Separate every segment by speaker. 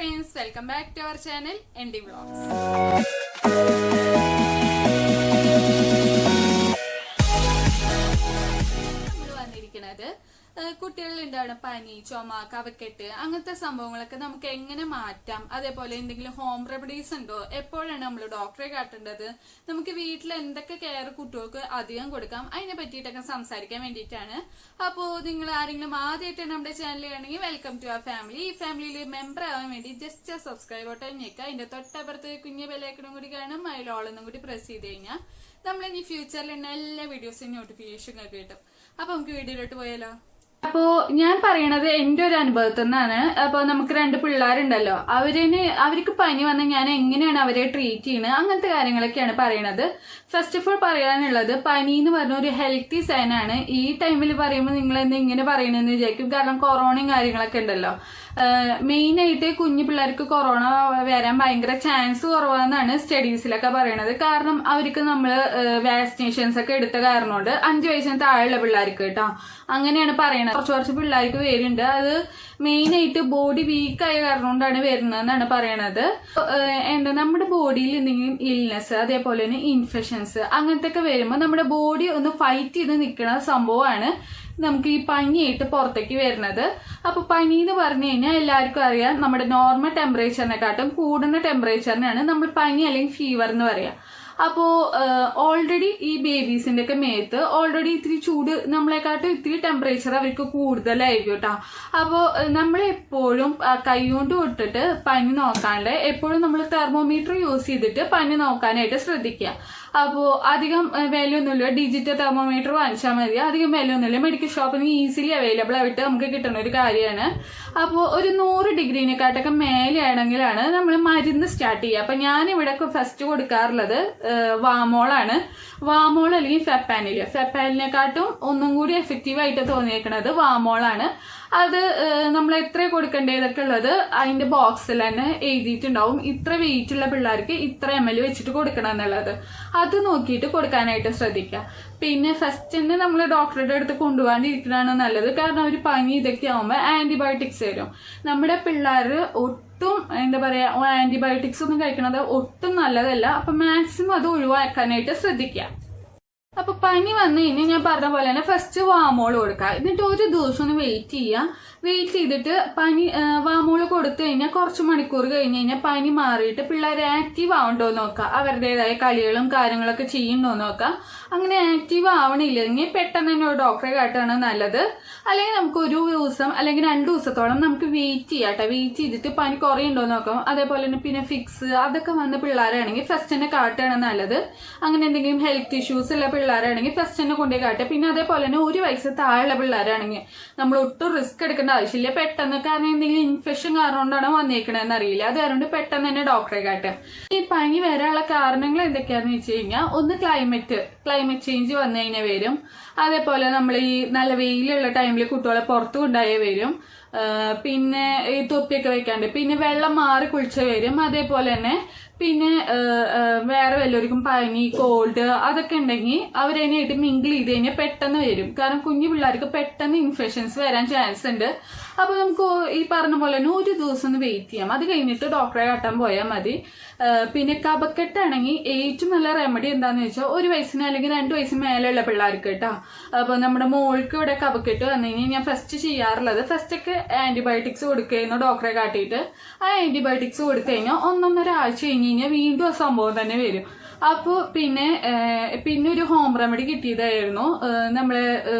Speaker 1: friends, welcome back to our channel ND Vlogs. കുട്ടികളുണ്ടാവണം പനി ചുമ കഫക്കെട്ട് അങ്ങനത്തെ സംഭവങ്ങളൊക്കെ നമുക്ക് എങ്ങനെ മാറ്റാം, അതേപോലെ എന്തെങ്കിലും ഹോം റെമഡീസ് ഉണ്ടോ, എപ്പോഴാണ് നമ്മൾ ഡോക്ടറെ കാട്ടേണ്ടത്, നമുക്ക് വീട്ടിൽ എന്തൊക്കെ കെയർ കുട്ടികൾക്ക് അധികം കൊടുക്കാം, അതിനെ പറ്റിയിട്ടൊക്കെ സംസാരിക്കാൻ വേണ്ടിയിട്ടാണ്. അപ്പോൾ നിങ്ങൾ ആരെങ്കിലും ആദ്യമായിട്ടാണ് നമ്മുടെ ചാനൽ ആണെങ്കിൽ വെൽക്കം ടു അവർ ഫാമിലി. ഈ ഫാമിലിയിൽ മെമ്പർ ആവാൻ വേണ്ടി ജസ്റ്റ് സബ്സ്ക്രൈബ് ബട്ടൺ ഞെക്കുക, അതിന്റെ തൊട്ടപ്പുറത്ത് കുഞ്ഞു ബെല്ലൈക്കണും കൂടി കാണും, അതിൽ ഓളൊന്നും കൂടി പ്രസ് ചെയ്ത് കഴിഞ്ഞാൽ നമ്മൾ ഇനി ഫ്യൂച്ചറിൽ എല്ലാ വീഡിയോസിനും നോട്ടിഫിക്കേഷൻ ഒക്കെ കിട്ടും. അപ്പൊ നമുക്ക് വീഡിയോയിലോട്ട് പോയാലോ. അപ്പോ ഞാൻ പറയണത് എന്റെ ഒരു അനുഭവത്തിൽ നിന്നാണ്. അപ്പൊ നമുക്ക് 2 പിള്ളേരുണ്ടല്ലോ, അവർക്ക് പനി വന്ന് ഞാൻ എങ്ങനെയാണ് അവരെ ട്രീറ്റ് ചെയ്യുന്നത്, അങ്ങനത്തെ കാര്യങ്ങളൊക്കെയാണ് പറയണത്. ഫസ്റ്റ് ഓഫ് ഓൾ പറയാനുള്ളത്, പനി എന്ന് പറഞ്ഞ ഒരു ഹെൽത്തി സൈൻ ആണ്. ഈ ടൈമിൽ പറയുമ്പോൾ നിങ്ങൾ എന്താ ഇങ്ങനെ പറയണെന്ന് വിചാരിക്കും, കാരണം കൊറോണയും കാര്യങ്ങളൊക്കെ ഉണ്ടല്ലോ. മെയിൻ ആയിട്ട് കുഞ്ഞു പിള്ളേർക്ക് കൊറോണ വരാൻ ഭയങ്കര ചാൻസ് കുറവാന്നാണ് സ്റ്റഡീസിലൊക്കെ പറയണത്. കാരണം അവർക്ക് നമ്മള് വാക്സിനേഷൻസ് ഒക്കെ എടുത്ത കാരണം കൊണ്ട് 5 വയസ്സിന് താഴെയുള്ള പിള്ളേർക്ക് കേട്ടോ അങ്ങനെയാണ് പറയണത്. കുറച്ച് പിള്ളേർക്ക് വരുന്നുണ്ട്, അത് മെയിൻ ആയിട്ട് ബോഡി വീക്ക് ആയ കാരണം കൊണ്ടാണ് വരുന്നതെന്നാണ് പറയണത്. എന്താ നമ്മുടെ ബോഡിയിൽ എന്തെങ്കിലും ഇൽനെസ് അതേപോലെ തന്നെ ഇൻഫെക്ഷൻസ് അങ്ങനത്തെ ഒക്കെ വരുമ്പോൾ നമ്മുടെ ബോഡി ഒന്ന് ഫൈറ്റ് ചെയ്ത് നിൽക്കുന്ന സംഭവമാണ് നമുക്ക് ഈ പനിയായിട്ട് പുറത്തേക്ക് വരുന്നത്. അപ്പൊ പനി എന്ന് പറഞ്ഞു കഴിഞ്ഞാൽ എല്ലാവർക്കും അറിയാം, നമ്മുടെ നോർമൽ ടെമ്പറേച്ചറിനെക്കാട്ടും കൂടുന്ന ടെമ്പറേച്ചറിനാണ് നമ്മൾ പനി അല്ലെങ്കിൽ ഫീവർ എന്ന് പറയാം. അപ്പോ ഓൾറെഡി ഈ ബേബീസിന്റെ ഒക്കെ മേത്ത് ഓൾറെഡി ഇത്തിരി ചൂട് നമ്മളെക്കാട്ടും ഇത്തിരി ടെമ്പറേച്ചർ അവർക്ക് കൂടുതലായിരിക്കും കേട്ടോ. അപ്പോൾ നമ്മൾ എപ്പോഴും കൈ കൊണ്ട് തൊട്ടിട്ട് പനി നോക്കാണ്ട് എപ്പോഴും നമ്മൾ തെർമോമീറ്റർ യൂസ് ചെയ്തിട്ട് പനി നോക്കാനായിട്ട് ശ്രദ്ധിക്കുക. അപ്പോൾ അധികം വിലയൊന്നുമില്ല, ഡിജിറ്റൽ തെർമോമീറ്റർ വാങ്ങിച്ചാൽ മതി, അധികം വിലയൊന്നുമില്ല, മെഡിക്കൽ ഷോപ്പിൽ നിന്ന് ഈസിലി അവൈലബിൾ ആയിട്ട് നമുക്ക് കിട്ടുന്ന ഒരു കാര്യമാണ്. അപ്പോൾ ഒരു 100 ഡിഗ്രീനെക്കാട്ടൊക്കെ മേലെയാണെങ്കിലാണ് നമ്മൾ മരുന്ന് സ്റ്റാർട്ട് ചെയ്യുക. അപ്പൊ ഞാൻ ഇവിടെ ഫസ്റ്റ് കൊടുക്കാറുള്ളത് വാമോളാണ്. വാമോൾ അല്ലെങ്കിൽ ഫെപ്പാനിനെക്കാട്ടും ഒന്നും കൂടി എഫക്റ്റീവ് ആയിട്ട് തോന്നിയേക്കുന്നത് വാമോളാണ്. അത് നമ്മൾ എത്ര കൊടുക്കേണ്ടതൊക്കെ ഉള്ളത് അതിന്റെ ബോക്സിൽ തന്നെ എഴുതിയിട്ടുണ്ടാവും. ഇത്ര വെയിറ്റ് ഉള്ള പിള്ളേർക്ക് ഇത്ര ml വെച്ചിട്ട് കൊടുക്കണം എന്നുള്ളത്, അത് നോക്കിയിട്ട് കൊടുക്കാനായിട്ട് ശ്രദ്ധിക്കുക. പിന്നെ ഫസ്റ്റ് തന്നെ നമ്മൾ ഡോക്ടറുടെ അടുത്ത് കൊണ്ടുപോകാണ്ടിരിക്കുന്നതാണ് നല്ലത്, കാരണം ഒരു പനി ഇതൊക്കെ ആവുമ്പോൾ ആന്റിബയോട്ടിക്സ് വരും. നമ്മുടെ പിള്ളേർ ഒട്ടും എന്താ പറയാ ആന്റിബയോട്ടിക്സ് ഒന്നും കഴിക്കണത് ഒട്ടും നല്ലതല്ല. അപ്പൊ മാക്സിമം അത് ഒഴിവാക്കാനായിട്ട് ശ്രദ്ധിക്കുക. അപ്പൊ പനി വന്നു കഴിഞ്ഞാൽ ഞാൻ പറഞ്ഞ പോലെ തന്നെ ഫസ്റ്റ് വാമോൾ കൊടുക്കുക, എന്നിട്ട് ഒരു ദിവസം ഒന്ന് വെയിറ്റ് ചെയ്യുക. വെയിറ്റ് ചെയ്തിട്ട് വാമോൾ കൊടുത്തു കഴിഞ്ഞാൽ കുറച്ച് മണിക്കൂർ കഴിഞ്ഞ് കഴിഞ്ഞാൽ പനി മാറിയിട്ട് പിള്ളേർ ആക്റ്റീവ് ആവണ്ടോ നോക്കുക, അവരുടേതായ കളികളും കാര്യങ്ങളൊക്കെ ചെയ്യുന്നുണ്ടോ നോക്കുക. അങ്ങനെ ആക്റ്റീവ് ആവണില്ലെങ്കിൽ പെട്ടെന്ന് തന്നെ ഒരു ഡോക്ടറെ കാട്ടുകയാണ് നല്ലത്. അല്ലെങ്കിൽ നമുക്ക് ഒരു ദിവസം അല്ലെങ്കിൽ 2 ദിവസത്തോളം നമുക്ക് വെയിറ്റ് ചെയ്യാം കേട്ടോ. വെയിറ്റ് ചെയ്തിട്ട് പനി കുറയുണ്ടോ നോക്കാം. അതേപോലെ തന്നെ പിന്നെ ഫിക്സ് അതൊക്കെ വന്ന പിള്ളേരാണെങ്കിൽ ഫസ്റ്റ് തന്നെ കാട്ടുകയാണ് നല്ലത്. അങ്ങനെ എന്തെങ്കിലും ഹെൽത്ത് ഇഷ്യൂസ് ഉള്ള പിള്ളേരാണെങ്കിൽ ഫസ്റ്റ് തന്നെ കൊണ്ടുപോയി കാട്ടുക. പിന്നെ അതേപോലെ തന്നെ 1 വയസ്സ് താഴെയുള്ള പിള്ളേരാണെങ്കിൽ നമ്മൾ ഒട്ടും റിസ്ക് എടുക്കേണ്ട ആവശ്യമില്ല. പെട്ടെന്ന് കാരണം എന്തെങ്കിലും ഇൻഫെക്ഷൻ കാരണം കൊണ്ടാണ് വന്നേക്കണെന്ന് അറിയില്ല, അത് കാരണം പെട്ടെന്ന് തന്നെ ഡോക്ടറെ കാട്ടുക. ഈ പനി വരാനുള്ള കാരണങ്ങൾ എന്തൊക്കെയാന്ന് വെച്ച് കഴിഞ്ഞാൽ, ഒന്ന് ക്ലൈമറ്റ് ചേഞ്ച് വന്നു കഴിഞ്ഞാൽ വരും. അതേപോലെ നമ്മൾ ഈ നല്ല വെയിലുള്ള ടൈമിൽ കുട്ടികളെ പുറത്തു കൊണ്ടായേ വരും. പിന്നെ ഈ തൊപ്പിയൊക്കെ വെക്കാണ്ട്, പിന്നെ വെള്ളം മാറി കുളിച്ച വരും. അതേപോലെ തന്നെ പിന്നെ വേറെ വല്ലവർക്കും പനി കോൾഡ് അതൊക്കെ ഉണ്ടെങ്കിൽ അവരതിനായിട്ട് മിങ്കിൾ ചെയ്ത് കഴിഞ്ഞാൽ പെട്ടെന്ന് വരും. കാരണം കുഞ്ഞു പിള്ളേർക്ക് പെട്ടെന്ന് ഇൻഫെക്ഷൻസ് വരാൻ ചാൻസ് ഉണ്ട്. അപ്പൊ നമുക്ക് ഈ പറഞ്ഞ പോലെ തന്നെ ഒരു ദിവസം ഒന്ന് വെയിറ്റ് ചെയ്യാം, അത് കഴിഞ്ഞിട്ട് ഡോക്ടറെ കാട്ടാൻ പോയാൽ മതി. പിന്നെ കഫക്കെട്ടാണെങ്കിൽ ഏറ്റവും നല്ല റെമഡി എന്താന്ന് വെച്ചാൽ 1 വയസ്സിന് അല്ലെങ്കിൽ 2 വയസ്സിന് മേലെയുള്ള പിള്ളേർക്ക് കേട്ടോ. അപ്പൊ നമ്മുടെ മോൾക്ക് ഇവിടെ കഫക്കെട്ട് വന്നു കഴിഞ്ഞാൽ ഞാൻ ഫസ്റ്റ് ചെയ്യാറുള്ളത്, ഫസ്റ്റ് ഒക്കെ ആന്റിബയോട്ടിക്സ് കൊടുക്കുകയായിരുന്നു ഡോക്ടറെ കാട്ടിയിട്ട്. ആ ആന്റിബയോട്ടിക്സ് കൊടുത്തു കഴിഞ്ഞാൽ 1-1.5 ആഴ്ച കഴിഞ്ഞ് കഴിഞ്ഞാൽ വീണ്ടും ആ സംഭവം തന്നെ വരും. അപ്പോൾ പിന്നെ ഒരു ഹോം റെമഡി കിട്ടിയതായിരുന്നു, നമ്മള്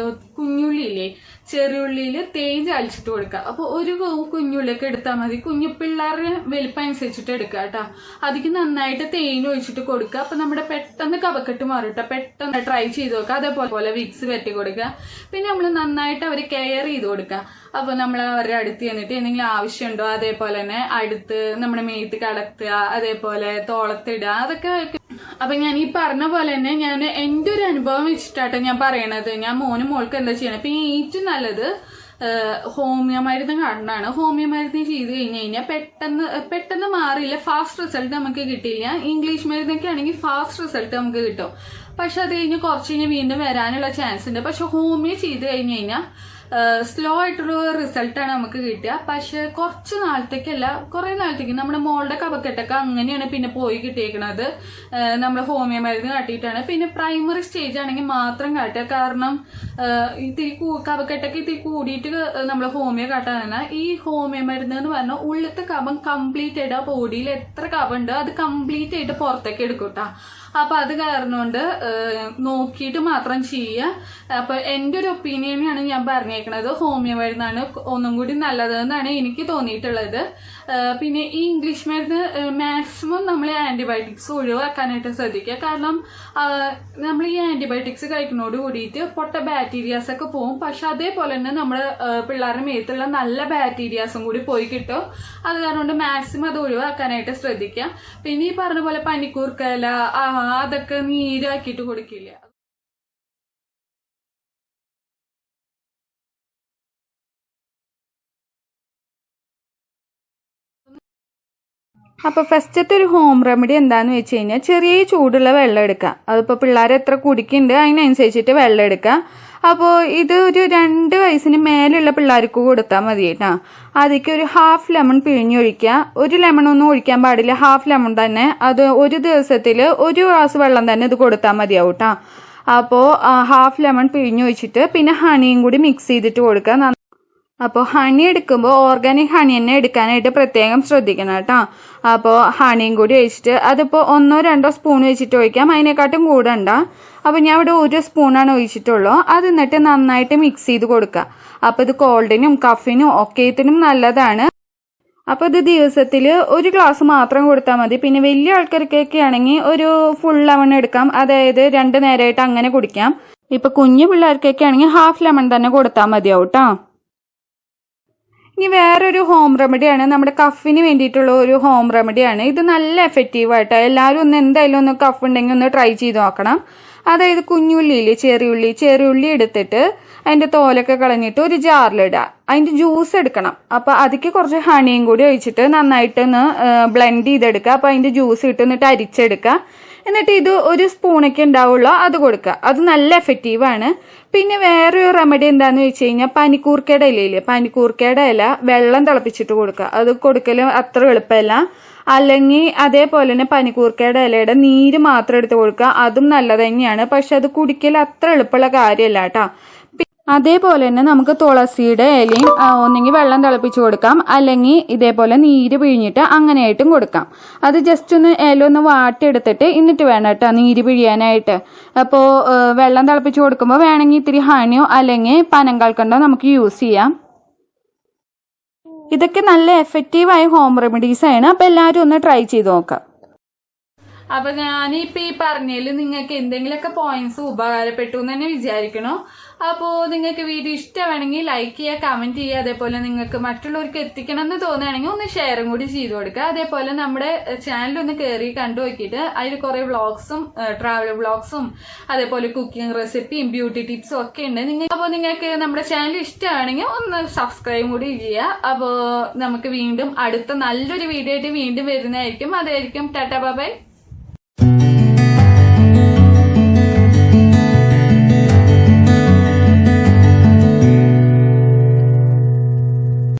Speaker 1: കുഞ്ഞുള്ളിയില്ലേ, ചെറിയുള്ളിയിൽ തേൻ ചാലിച്ചിട്ട് കൊടുക്കുക. അപ്പൊ ഒരു കുഞ്ഞുള്ളിയൊക്കെ എടുത്താൽ മതി, കുഞ്ഞു പിള്ളേരുടെ വലിപ്പം അനുസരിച്ചിട്ട് എടുക്കുക കേട്ടോ. അതിക്ക് നന്നായിട്ട് തേൻ ഒഴിച്ചിട്ട് കൊടുക്കുക. അപ്പൊ നമ്മുടെ പെട്ടെന്ന് കഫക്കെട്ട് മാറിട്ടോ, പെട്ടെന്ന് ട്രൈ ചെയ്ത് നോക്കുക. അതേപോലെ വിക്സ് പറ്റി കൊടുക്കുക. പിന്നെ നമ്മൾ നന്നായിട്ട് അവരെ കെയർ ചെയ്ത് കൊടുക്കുക. അപ്പൊ നമ്മൾ അവരുടെ അടുത്ത് ചെന്നിട്ട് എന്തെങ്കിലും ആവശ്യമുണ്ടോ, അതേപോലെ തന്നെ അടുത്ത് നമ്മുടെ മേത്ത് കടത്തുക, അതേപോലെ തോളത്തിടുക, അതൊക്കെ. അപ്പൊ ഞാൻ ഈ പറഞ്ഞ പോലെ തന്നെ ഞാൻ എന്റെ ഒരു അനുഭവം വെച്ചിട്ടാട്ടോ ഞാൻ പറയണത്. ഞാൻ മോനും മോൾക്ക് എന്താ ചെയ്യണം, ഇപ്പൊ ഏറ്റവും നല്ലത് ഹോമിയോ മരുന്ന് കാണാണ്. ഹോമിയോ മരുന്ന് ചെയ്ത് കഴിഞ്ഞാൽ പെട്ടെന്ന് മാറില്ല, ഫാസ്റ്റ് റിസൾട്ട് നമുക്ക് കിട്ടില്ല. ഇംഗ്ലീഷ് മരുന്നൊക്കെ ആണെങ്കിൽ ഫാസ്റ്റ് റിസൾട്ട് നമുക്ക് കിട്ടും, പക്ഷെ അത് കഴിഞ്ഞ് കുറച്ച് കഴിഞ്ഞാൽ വീണ്ടും വരാനുള്ള ചാൻസ് ഉണ്ട്. പക്ഷെ ഹോമിയോ ചെയ്ത് കഴിഞ്ഞ് കഴിഞ്ഞാൽ സ്ലോ ആയിട്ടുള്ള റിസൾട്ടാണ് നമുക്ക് കിട്ടുക. പക്ഷെ കുറച്ച് നാളത്തേക്കല്ല, കുറെ നാളത്തേക്ക് നമ്മുടെ മോളുടെ കഫക്കെട്ടൊക്കെ അങ്ങനെയാണ് പിന്നെ പോയി കിട്ടിയേക്കണത്. നമ്മുടെ ഹോമിയോ മരുന്ന് കാട്ടിയിട്ടാണ്. പിന്നെ പ്രൈമറി സ്റ്റേജ് ആണെങ്കിൽ മാത്രം കാട്ടുക. കാരണം ഇത്തിരി കഫക്കെട്ടൊക്കെ ഇത്തിരി കൂടിയിട്ട് നമ്മൾ ഹോമിയോ കാട്ടാൻ. ഈ ഹോമിയോ മരുന്ന് എന്ന് പറഞ്ഞാൽ ഉള്ളിലത്തെ കഫം കംപ്ലീറ്റ് ആയിട്ട് ആ ബോഡിയിൽ എത്ര കഫം ഉണ്ട് അത് കംപ്ലീറ്റ് ആയിട്ട് പുറത്തേക്ക് എടുക്കൂട്ടാ. അപ്പൊ അത് കാരണം കൊണ്ട് നോക്കിയിട്ട് മാത്രം ചെയ്യുക. അപ്പൊ എന്റെ ഒരു ഒപ്പീനിയനാണ് ഞാൻ പറഞ്ഞേക്കുന്നത്. ഹോമിയോ മരുന്നാണ് ഒന്നും കൂടി നല്ലതെന്നാണ് എനിക്ക് തോന്നിയിട്ടുള്ളത്. പിന്നെ ഈ ഇംഗ്ലീഷ് മരുന്ന് മാക്സിമം നമ്മൾ ആന്റിബയോട്ടിക്സ് ഒഴിവാക്കാനായിട്ട് ശ്രദ്ധിക്കുക. കാരണം നമ്മൾ ഈ ആന്റിബയോട്ടിക്സ് കഴിക്കുന്നതോട് കൂടിയിട്ട് പൊട്ട ബാക്ടീരിയാസ് ഒക്കെ പോകും. പക്ഷെ അതേപോലെ തന്നെ നമ്മുടെ പിള്ളേരുടെ മേത്തുള്ള നല്ല ബാക്ടീരിയാസും കൂടി പോയി കിട്ടും. അത് കാരണം കൊണ്ട് മാക്സിമം അത് ഒഴിവാക്കാനായിട്ട് ശ്രദ്ധിക്കുക. പിന്നെ ഈ പറഞ്ഞ പോലെ പനിക്കൂർക്കയില അതൊക്കെ നീരാക്കിയിട്ട് കൊടുക്കില്ല. അപ്പോൾ ഫസ്റ്റത്തെ ഒരു ഹോം റെമഡി എന്താണെന്ന് വെച്ച് കഴിഞ്ഞാൽ ചെറിയ ചൂടുള്ള വെള്ളം എടുക്കുക. അതിപ്പോൾ പിള്ളേർ എത്ര കുടിക്കുന്നുണ്ട് അതിനനുസരിച്ചിട്ട് വെള്ളം എടുക്കുക. അപ്പോൾ ഇത് ഒരു 2 വയസ്സിന് മേലുള്ള പിള്ളേർക്ക് കൊടുത്താൽ മതി കേട്ടോ. അതിലേക്ക് ഒരു ഹാഫ് ലെമൺ പിഴിഞ്ഞൊഴിക്കുക. ഒരു ലെമൺ ഒന്നും ഒഴിക്കാൻ പാടില്ല, ഹാഫ് ലെമൺ തന്നെ. അത് ഒരു ദിവസത്തിൽ 1 ഗ്ലാസ് വെള്ളം തന്നെ ഇത് കൊടുത്താൽ മതിയാവും കേട്ടോ. അപ്പോൾ ഹാഫ് ലെമൺ പിഴിഞ്ഞൊഴിച്ചിട്ട് പിന്നെ ഹണിയും കൂടി മിക്സ് ചെയ്തിട്ട് കൊടുക്കുക. അപ്പോൾ ഹണി എടുക്കുമ്പോൾ ഓർഗാനിക് ഹണി തന്നെ എടുക്കാനായിട്ട് പ്രത്യേകം ശ്രദ്ധിക്കണം കേട്ടോ. അപ്പോൾ ഹണിയും കൂടി ഒഴിച്ചിട്ട് അതിപ്പോൾ 1-2 സ്പൂൺ വെച്ചിട്ട് ഒഴിക്കാം, അതിനെക്കാട്ടും കൂടണ്ട. അപ്പോൾ ഞാൻ ഇവിടെ 1 സ്പൂണാണ് ഒഴിച്ചിട്ടുള്ളൂ. അത് എന്നിട്ട് നന്നായിട്ട് മിക്സ് ചെയ്ത് കൊടുക്കുക. അപ്പോൾ ഇത് കോൾഡിനും കഫിനും ഒക്കേത്തിനും നല്ലതാണ്. അപ്പോൾ ഇത് ദിവസത്തിൽ 1 ഗ്ലാസ് മാത്രം കൊടുത്താൽ മതി. പിന്നെ വലിയ ആൾക്കാർക്കൊക്കെ ആണെങ്കിൽ ഒരു ഫുൾ ലെമൺ എടുക്കാം, അതായത് 2 നേരമായിട്ട് അങ്ങനെ കുടിക്കാം. ഇപ്പോൾ കുഞ്ഞു പിള്ളേർക്കൊക്കെ ആണെങ്കിൽ ഹാഫ് ലെമൺ തന്നെ കൊടുത്താൽ മതിയാവും കേട്ടോ. ഇനി വേറൊരു ഹോം റെമഡിയാണ്, നമ്മുടെ കഫിന് വേണ്ടിയിട്ടുള്ള ഒരു ഹോം റെമഡിയാണ്. ഇത് നല്ല എഫക്റ്റീവായിട്ടോ. എല്ലാവരും ഒന്ന് എന്തായാലും ഒന്ന് കഫ് ഉണ്ടെങ്കിൽ ഒന്ന് ട്രൈ ചെയ്ത് നോക്കണം. അതായത് കുഞ്ഞുള്ളിയില്ലേ, ചെറിയുള്ളി എടുത്തിട്ട് അതിൻ്റെ തോലൊക്കെ കളഞ്ഞിട്ട് ഒരു ജാറിലിടുക. അതിൻ്റെ ജ്യൂസ് എടുക്കണം. അപ്പോൾ അതിലേക്ക് കുറച്ച് ഹണിയും കൂടി ഒഴിച്ചിട്ട് നന്നായിട്ടൊന്ന് ബ്ലെൻഡ് ചെയ്തെടുക്കുക. അപ്പോൾ അതിൻ്റെ ജ്യൂസ് ഇട്ട് എന്നിട്ട് അരിച്ചെടുക്കുക. എന്നിട്ട് ഇത് 1 സ്പൂണൊക്കെ ഉണ്ടാവുള്ളൂ, അത് കൊടുക്കുക. അത് നല്ല എഫക്റ്റീവാണ്. പിന്നെ വേറൊരു റെമഡി എന്താണെന്ന് വെച്ച് കഴിഞ്ഞാൽ പനിക്കൂർക്കയുടെ ഇലയില്ലേ, പനിക്കൂർക്കയുടെ ഇല വെള്ളം തിളപ്പിച്ചിട്ട് കൊടുക്കുക. അത് കൊടുക്കലും അത്ര എളുപ്പമല്ല. അല്ലെങ്കിൽ അതേപോലെ തന്നെ പനിക്കൂർക്കയുടെ ഇലയുടെ നീര് മാത്രം എടുത്ത് കൊടുക്കുക, അതും നല്ലത് തന്നെയാണ്. പക്ഷെ അത് കുടിക്കൽ അത്ര എളുപ്പമുള്ള കാര്യമല്ല കേട്ടോ. അതേപോലെ തന്നെ നമുക്ക് തുളസിയുടെ ഇലയും ഒന്നെങ്കിൽ വെള്ളം തിളപ്പിച്ച് കൊടുക്കാം, അല്ലെങ്കിൽ ഇതേപോലെ നീര് പിഴിഞ്ഞിട്ട് അങ്ങനെയായിട്ടും കൊടുക്കാം. അത് ജസ്റ്റ് ഒന്ന് ഇല ഒന്ന് വാട്ടിയെടുത്തിട്ട് എന്നിട്ട് വേണം കേട്ടോ നീര് പിഴിയാനായിട്ട്. അപ്പോൾ വെള്ളം തിളപ്പിച്ച് കൊടുക്കുമ്പോൾ വേണമെങ്കിൽ ഇത്തിരി ഹണിയോ അല്ലെങ്കിൽ പനങ്കൽക്കണ്ടോ നമുക്ക് യൂസ് ചെയ്യാം. ഇതൊക്കെ നല്ല എഫക്റ്റീവായ ഹോം റെമഡീസ് ആണ്. അപ്പോൾ എല്ലാവരും ഒന്ന് ട്രൈ ചെയ്ത് നോക്കാം. അപ്പൊ ഞാനിപ്പോ ഈ പറഞ്ഞതിൽ നിങ്ങൾക്ക് എന്തെങ്കിലുമൊക്കെ പോയിന്റ്സ് ഉപകാരപ്പെട്ടു എന്ന് തന്നെ വിചാരിക്കണോ. അപ്പോൾ നിങ്ങൾക്ക് വീഡിയോ ഇഷ്ടമാണെങ്കിൽ ലൈക്ക് ചെയ്യുക, കമന്റ് ചെയ്യുക. അതേപോലെ നിങ്ങൾക്ക് മറ്റുള്ളവർക്ക് എത്തിക്കണം എന്ന് തോന്നുകയാണെങ്കിൽ ഒന്ന് ഷെയറും കൂടി ചെയ്ത് കൊടുക്കുക. അതേപോലെ നമ്മുടെ ചാനൽ ഒന്ന് കയറി കണ്ടു നോക്കിയിട്ട് അതിൽ കുറെ വ്ളോഗ്സും ട്രാവൽ വ്ളോഗ്സും അതേപോലെ കുക്കിംഗ് റെസിപ്പിയും ബ്യൂട്ടി ടിപ്സും ഒക്കെ ഉണ്ട്. അപ്പോൾ നിങ്ങൾക്ക് നമ്മുടെ ചാനൽ ഇഷ്ടമാണെങ്കിൽ ഒന്ന് സബ്സ്ക്രൈബ് കൂടി ചെയ്യുക. അപ്പോൾ നമുക്ക് വീണ്ടും അടുത്ത നല്ലൊരു വീഡിയോ ആയിട്ട് വീണ്ടും വരുന്നതായിരിക്കും. അതായിരിക്കും ടാറ്റാ ബൈ ബൈ.